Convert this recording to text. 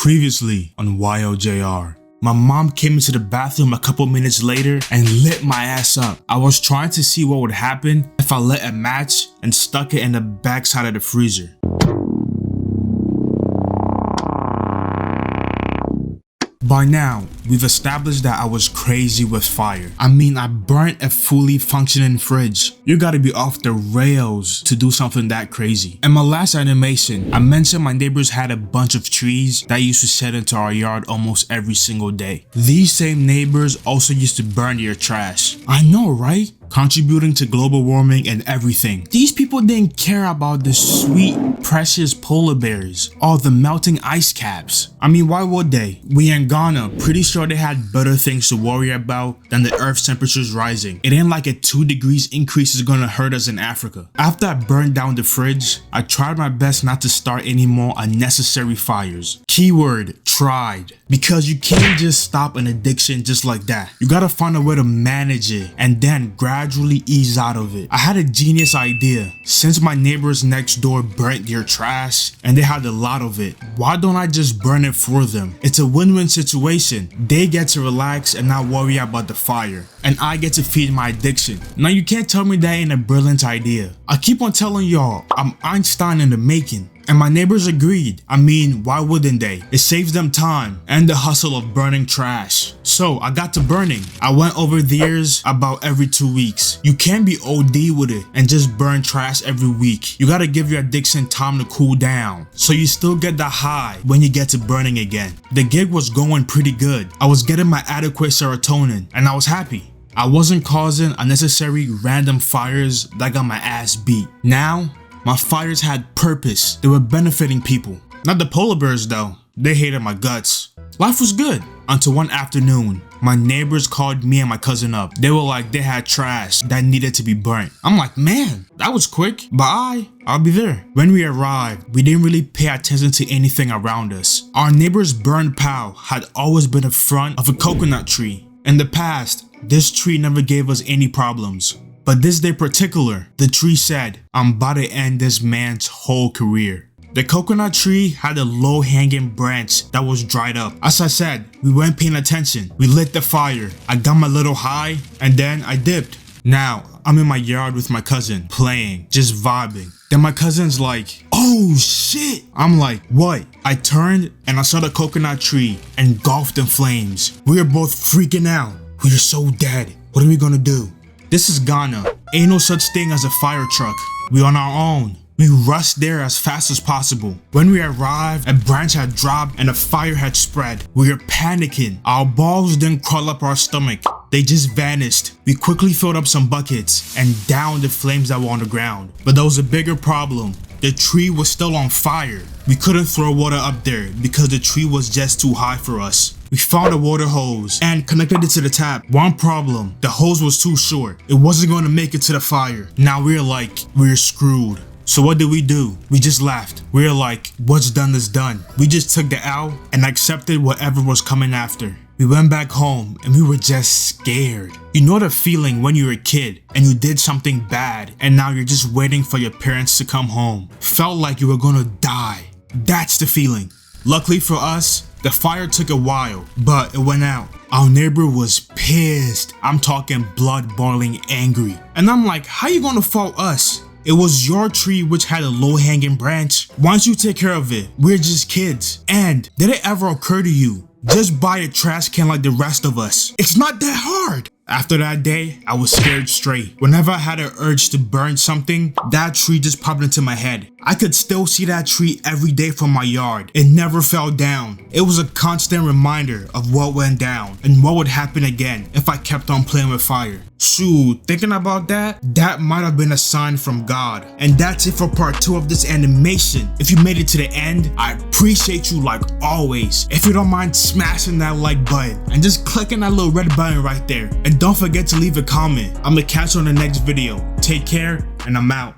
Previously on YOJR. My mom came into the bathroom a couple minutes later and lit my ass up. I was trying to see what would happen if I lit a match and stuck it in the backside of the freezer. By now, we've established that I was crazy with fire. I mean, I burnt a fully functioning fridge. You gotta be off the rails to do something that crazy. In my last animation, I mentioned my neighbors had a bunch of trees that used to set into our yard almost every single day. These same neighbors also used to burn their trash. I know, right? Contributing to global warming and everything. These people didn't care about the sweet, precious polar bears or the melting ice caps. I mean, why would they? We in Ghana, pretty sure they had better things to worry about than the Earth's temperatures rising. It ain't like a 2 degrees increase is gonna hurt us in Africa. After I burned down the fridge, I tried my best not to start any more unnecessary fires. Keyword, tried. Because you can't just stop an addiction just like that. You gotta find a way to manage it and then gradually ease out of it. I had a genius idea. Since my neighbors next door burnt their trash and they had a lot of it, why don't I just burn it for them? It's a win-win situation. They get to relax and not worry about the fire, and I get to feed my addiction. Now you can't tell me that ain't a brilliant idea. I keep on telling y'all, I'm Einstein in the making. And my neighbors agreed. I mean, why wouldn't they? It saves them time and the hustle of burning trash. So I got to burning. I went over theirs about every 2 weeks. You can't be OD with it and just burn trash every week. You gotta give your addiction time to cool down, so you still get the high when you get to burning again. The gig was going pretty good. I was getting my adequate serotonin and I was happy. I wasn't causing unnecessary random fires that got my ass beat. Now, my fires had purpose. They were benefiting people. Not the polar bears though. They hated my guts. Life was good until one afternoon. My neighbors called me and my cousin up. They were like they had trash that needed to be burnt. I'm like, man, that was quick. Bye, I'll be there. When we arrived, we didn't really pay attention to anything around us. Our neighbor's burned pile had always been in front of a coconut tree. In the past, this tree never gave us any problems. But this day particular, the tree said, I'm about to end this man's whole career. The coconut tree had a low-hanging branch that was dried up. As I said, we weren't paying attention. We lit the fire. I got my little high and then I dipped. Now, I'm in my yard with my cousin, playing, just vibing. Then my cousin's like, oh shit! I'm like, what? I turned and I saw the coconut tree engulfed in flames. We were both freaking out. We are so dead. What are we gonna do? This is Ghana. Ain't no such thing as a fire truck. We on our own. We rushed there as fast as possible. When we arrived, a branch had dropped and a fire had spread. We were panicking. Our balls didn't crawl up our stomach. They just vanished. We quickly filled up some buckets and downed the flames that were on the ground. But there was a bigger problem. The tree was still on fire. We couldn't throw water up there because the tree was just too high for us. We found a water hose and connected it to the tap. One problem, the hose was too short. It wasn't going to make it to the fire. Now we're screwed. So what did we do? We just laughed. We were like, what's done is done. We just took the L and accepted whatever was coming after. We went back home and we were just scared. You know the feeling when you were a kid and you did something bad and now you're just waiting for your parents to come home. Felt like you were gonna die. That's the feeling. Luckily for us, the fire took a while, but it went out. Our neighbor was pissed. I'm talking blood boiling angry. And I'm like, how you gonna fault us? It was your tree which had a low-hanging branch. Why don't you take care of it? We're just kids. And did it ever occur to you, just buy a trash can like the rest of us? It's not that hard. After that day, I was scared straight. Whenever I had an urge to burn something, that tree just popped into my head. I could still see that tree every day from my yard. It never fell down. It was a constant reminder of what went down and what would happen again if I kept on playing with fire. Shoot, thinking about that, that might have been a sign from God. And that's it for part 2 of this animation. If you made it to the end, I appreciate you like always. If you don't mind smashing that like button and just clicking that little red button right there. And don't forget to leave a comment. I'm gonna catch you on the next video. Take care and I'm out.